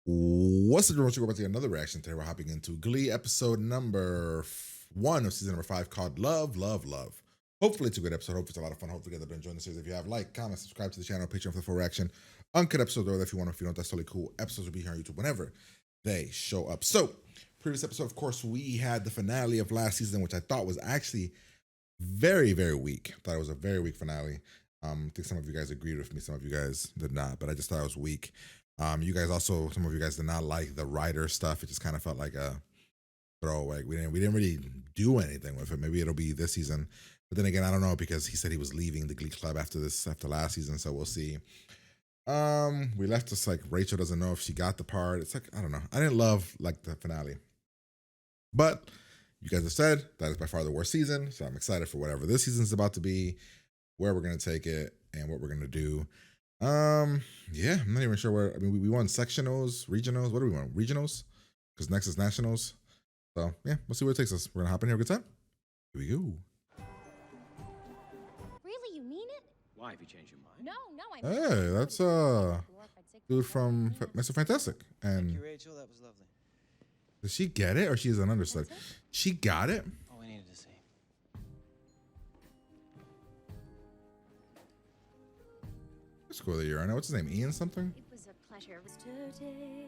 What's the difference? We're about to get another reaction today. We're hopping into Glee episode number 1 of season number 5 called Love, Love, Love. Hopefully it's a good episode. Hopefully it's a lot of fun. Hopefully you guys have been enjoying the series. If you have, like, comment, subscribe to the channel, Patreon for the full reaction. Uncut episodes or if you want. If you don't, that's totally cool. Episodes will be here on YouTube whenever they show up. So, previous episode, of course, we had the finale of last season, which I thought was actually very, very weak. I thought it was a very weak finale. I think some of you guys agreed with me. Some of you guys did not, but I just thought it was weak. You guys also, some of you guys did not like the writer stuff. It just kind of felt like a throwaway. We didn't really do anything with it. Maybe it'll be this season, but then again, I don't know because he said he was leaving the Glee Club after last season, so we'll see. We left us like Rachel doesn't know if she got the part. It's like I don't know. I didn't love like the finale, but you guys have said that is by far the worst season, so I'm excited for whatever this season's about to be, where we're gonna take it, and what we're gonna do. Yeah, I'm not even sure where. I mean, we won sectionals, regionals. What do we want? Regionals, because next is nationals. So yeah, we'll see where it takes us. We're gonna hop in here, have a good time. Here we go. Really, you mean it? Why have you changed your mind? No, Hey, that's dude from Mr. Fantastic. And Thank you, Rachel. That was lovely. does she get it, or she's an understudy? She got it. All we needed to see. Let's go there. I know what's his name, Ian something. It was a pleasure. It was today.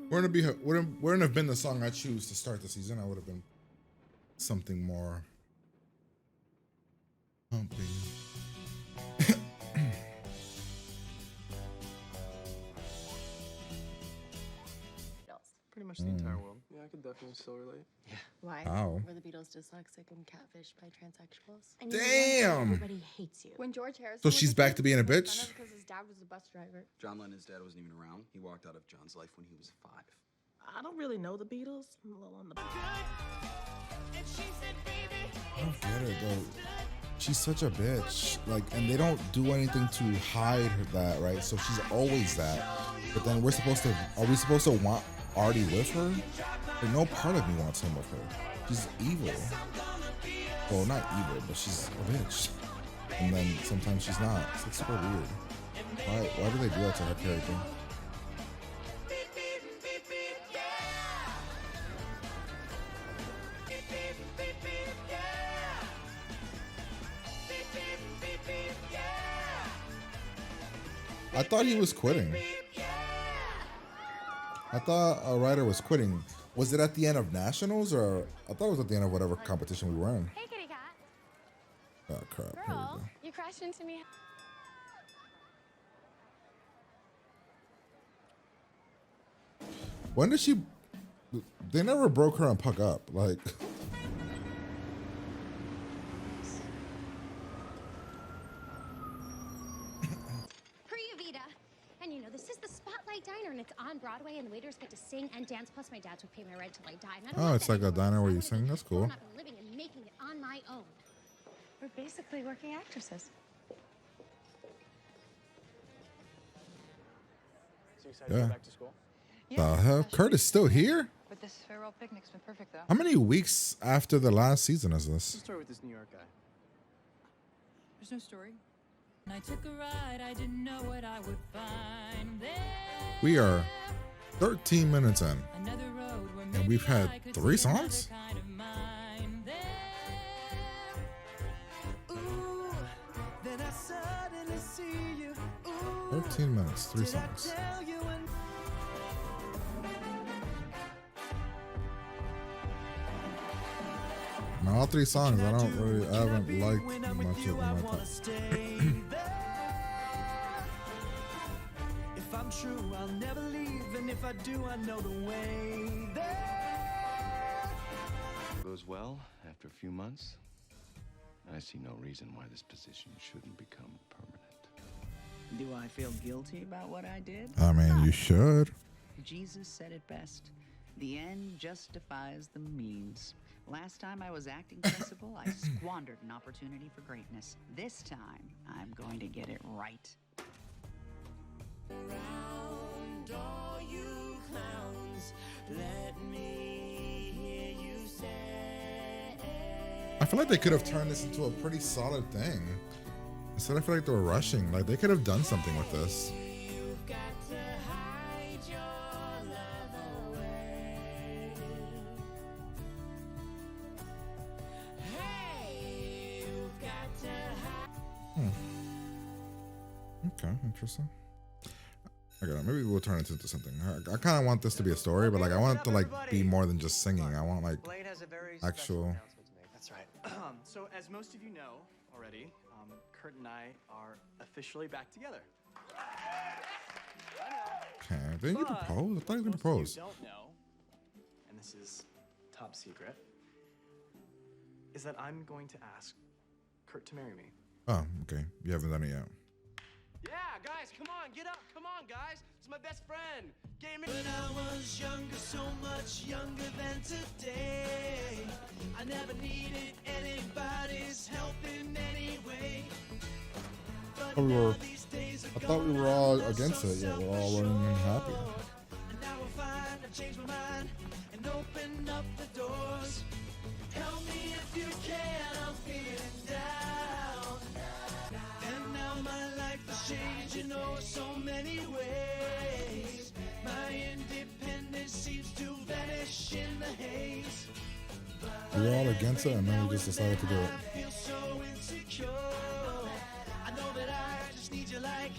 Wouldn't have been the song I choose to start the season. I would have been something more pumping. Pretty much the entire world. Yeah, I could definitely still relate. Yeah. Why? Wow. Were the Beatles dyslexic and catfished by transsexuals? And Damn. Everybody hates you. When George Harrison So was she's a back kid, to being a he was bitch? made fun of because his dad was a bus driver. John Lennon's dad wasn't even around. He walked out of John's life when he was 5. I don't really know the Beatles. I'm a little on the. I don't get it though. She's such a bitch. Like, and they don't do anything to hide that, right? So she's always that. But then are we supposed to want Artie with her? Like, no part of me wants him with her. She's evil. Well, not evil, but she's a bitch. And then sometimes she's not. It's like super weird. Why do they do that to her character? I thought he was quitting. I thought a writer was quitting. Was it at the end of nationals, or I thought it was at the end of whatever competition we were in? Hey, kitty cat. Oh crap! Here we Girl, go. you crashed into me. When did she? They never broke her and Puck up. Like, Priya. And you know, this is the Spotlight Diner, and it's on Broadway, and the waiters get to sing and dance, plus my dads would pay my rent till I die. And I don't oh, want it's that like a anymore, diner because where I you wanna sing. be That's cool. grown up and living and making it on my own. We're basically working actresses. So excited Yeah. to go back to school? The hell? Kurt is still here? But this farewell picnic's been perfect, though. How many weeks after the last season is What's this? the story with this New York guy? There's no story. I took a ride, I didn't know what I would find there. We are 13 minutes in. Another road where And we've had I could 3 see another songs? kind of mind there. Ooh, then I suddenly see you. Ooh, 13 minutes, 3 did I songs. tell you when Now, all 3 songs, I haven't liked when I'm much with of you, them. I I wanna thought. stay there. If I'm true, I'll never leave, and if I do, I know the way there. Goes well after a few months. I see no reason why this position shouldn't become permanent. Do I feel guilty about what I did? I mean, you should. Jesus said it best. The end justifies the means. Last time I was acting principal, I squandered an opportunity for greatness. This time, I'm going to get it right. Around all you clowns, let me hear you say. I feel like they could have turned this into a pretty solid thing. Instead, I feel like they were rushing. Like they could have done something with this. Okay, interesting. Okay, maybe we'll turn it into something. I kind of want this to be a story, but like I want it to like be more than just singing. I want like actual. That's right. So, as most of you know already, Kurt and I are officially back together. Okay, didn't you propose? I thought you were gonna propose. Don't know, and this is top secret, is that I'm going to ask Kurt to marry me. Oh, okay. You haven't done it yet. Yeah, guys, come on, get up. Come on, guys. This is my best friend. When I was younger, so much younger than today, I never needed anybody's help in any way. But I thought we were all against it. Yeah, we're all running happy. And now I find I've changed my mind and opened up the doors. Help me if you can, I'm feeling down. And now my life has changed in oh so many ways. My independence seems to vanish in the haze. We were all against it, and then we just decided to do it. I feel so insecure. I know that I just need you like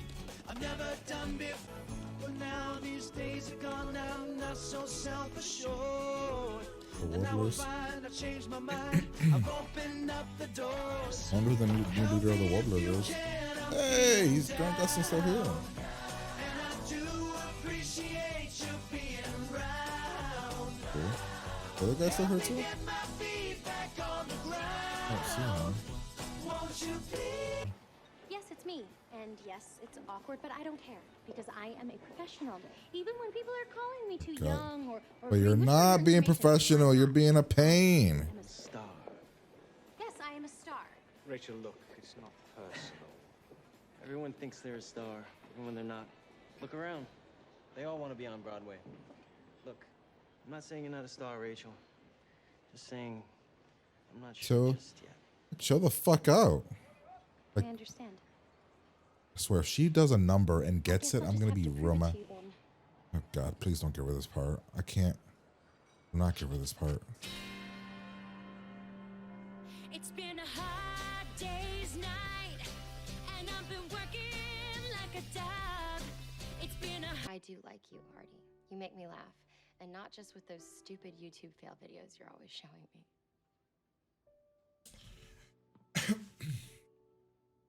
I've never done before. But now these days are gone, I'm not so self-assured. The Warblers. I've changed my mind. I've opened up the doors. I wonder who the new leader of the Warblers is. Hey, he's Grant Gustin's still here. And I do appreciate you being around. Cool. The other guy's still here too? Get my feet back on the ground. I don't see him. Won't you please? Yes, it's me. And yes, it's awkward, but I don't care because I am a professional. Even when people are calling me too God. young or But you're relinquishing not their being information, professional. You're being a pain. I'm a star. Yes, I am a star. Rachel, look, it's not personal. Everyone thinks they're a star, even when they're not. Look around. They all want to be on Broadway. Look, I'm not saying you're not a star, Rachel. Just saying I'm not sure just yet. Chill the fuck out. I understand. I swear, if she does a number and gets Guess it, I'll I'm just gonna have be to prove real it mad. to you then. Oh God, please don't give her this part. I can't. Do not give her this part. It's been a hard day's night, and I've been working like a dog. It's been a I do like you, Artie. You make me laugh. And not just with those stupid YouTube fail videos you're always showing me.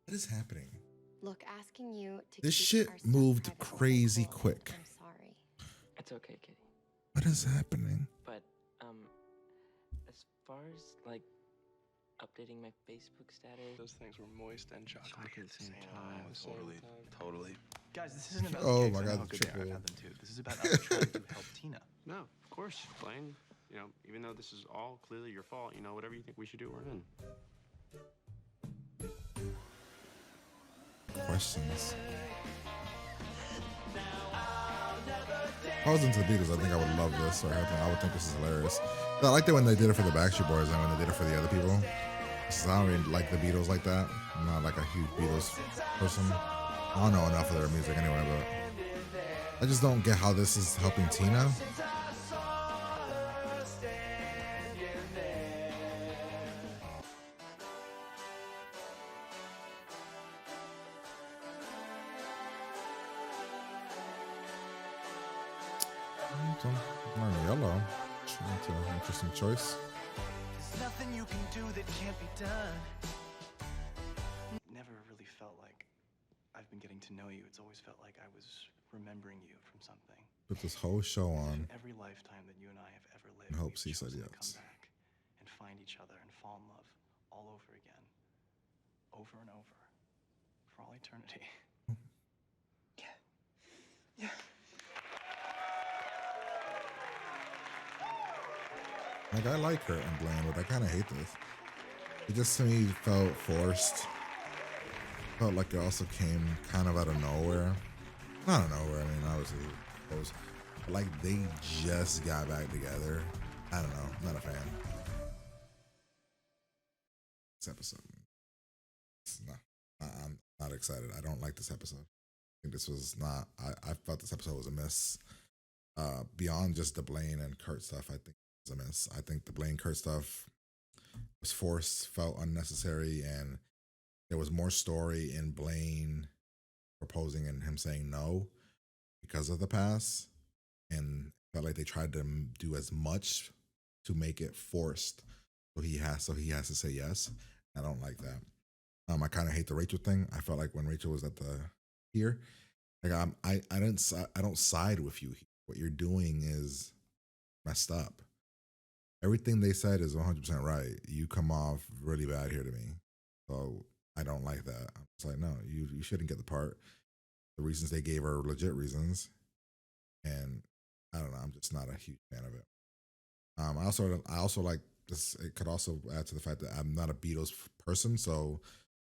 What is happening? Look, asking you to This keep shit our stuff moved private was crazy awful, quick. I'm sorry. It's okay, Kitty. What is happening? But, as far as, like, updating my Facebook status... Those things were moist and chocolate at the same time. Totally. Guys, this isn't about Oh the my gigs. I know God, how good they are. I've triple. had them too. This is about us trying to help Tina. No, of course, Blaine. You know, even though this is all clearly your fault, you know, whatever you think we should do, we're in. Questions. If I was into the Beatles, I think I would love this. Or I would think this is hilarious. I liked it when they did it for the Backstreet Boys and when they did it for the other people. Because I don't really like the Beatles like that. I'm not like a huge Beatles person. I don't know enough of their music anyway, but I just don't get how this is helping Tina. Yellow. That's an interesting choice. There's nothing you can do that can't be done. Never really felt like I've been getting to know you. It's always felt like I was remembering you from something. Put this whole show on. Every lifetime that you and I have ever lived, and hope we've she said chosen to yes. come back and find each other and fall in love all over again, over and over, for all eternity. Yeah. Like, I like her and Blaine, but I kind of hate this. It just to me felt forced. Felt like it also came kind of out of nowhere. Not out of nowhere, I mean, obviously, it was like they just got back together. I don't know, I'm not a fan. this episode. I'm not excited. I don't like this episode. I think this was not. I thought this episode was a miss. Beyond just the Blaine and Kurt stuff, I think it was a miss. I think the Blaine Kurt stuff was forced, felt unnecessary, and there was more story in Blaine proposing and him saying no because of the past, and felt like they tried to do as much to make it forced. So he has to say yes. I don't like that. I kind of hate the Rachel thing. I felt like when Rachel was at the here, like I don't side with you. What you're doing is messed up. Everything they said is 100% right. You come off really bad here to me, so I don't like that. I'm just like, no, you shouldn't get the part. The reasons they gave are legit reasons, and I don't know. I'm just not a huge fan of it. I also like this. It could also add to the fact that I'm not a Beatles person, so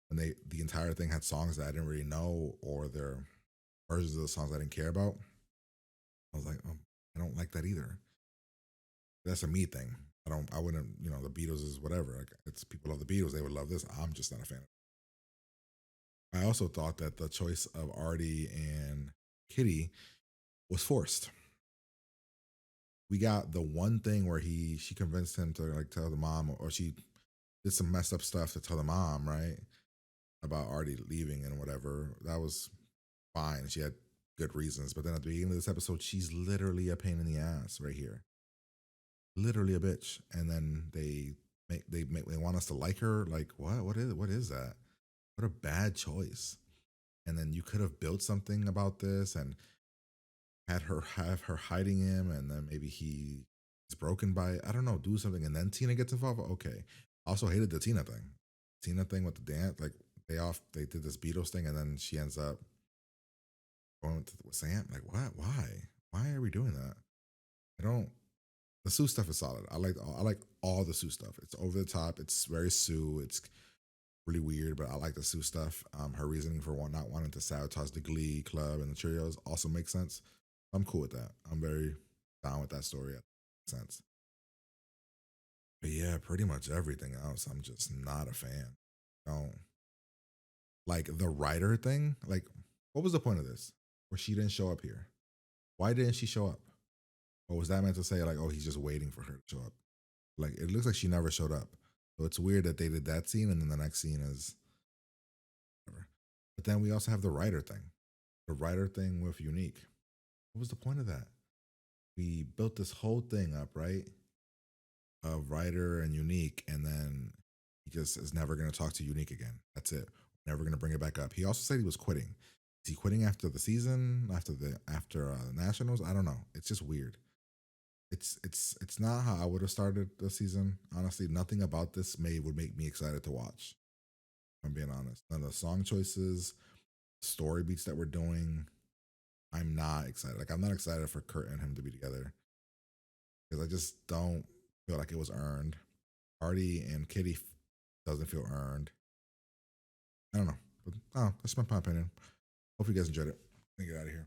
when the entire thing had songs that I didn't really know or their versions of the songs I didn't care about, I was like, oh, I don't like that either. That's a me thing. I wouldn't, the Beatles is whatever. Like, it's people love the Beatles, they would love this. I'm just not a fan. I also thought that the choice of Artie and Kitty was forced. We got the one thing where she convinced him to like tell the mom, or she did some messed up stuff to tell the mom, right? About Artie leaving and whatever. That was fine. She had good reasons. But then at the beginning of this episode, she's literally a pain in the ass right here. Literally a bitch. And then they want us to like her. Like, what is that? What a bad choice. And then you could have built something about this and have her hiding him, and then maybe he's broken by it. I don't know, do something, and then Tina gets involved. Okay. Also hated the Tina thing. Tina thing with the dance, like they did this Beatles thing, and then she ends up going with Sam. Like, what? Why are we doing that? The Sue stuff is solid. I like all the Sue stuff. It's over the top. It's very Sue. It's really weird, but I like the Sue stuff. Her reasoning for not wanting to sabotage the Glee Club and the Cheerios also makes sense. I'm cool with that. I'm very down with that story. It makes sense. But yeah, pretty much everything else, I'm just not a fan. Don't like the writer thing. Like, what was the point of this? Where she didn't show up here? Why didn't she show up? Or was that meant to say like, oh, he's just waiting for her to show up? Like, it looks like she never showed up. So it's weird that they did that scene and then the next scene is whatever. But then we also have the writer thing. The writer thing with Unique. What was the point of that? We built this whole thing up, right? Of writer and Unique, and then he just is never going to talk to Unique again. That's it. Never going to bring it back up. He also said he was quitting. Is he quitting after the season? After the Nationals? I don't know. It's just weird. It's not how I would have started the season. Honestly, nothing about this would make me excited to watch. I'm being honest. None of the song choices, story beats that we're doing, I'm not excited. Like, I'm not excited for Kurt and him to be together because I just don't feel like it was earned. Artie and Kitty doesn't feel earned. I don't know. But, that's my opinion. Hope you guys enjoyed it. Let me get out of here.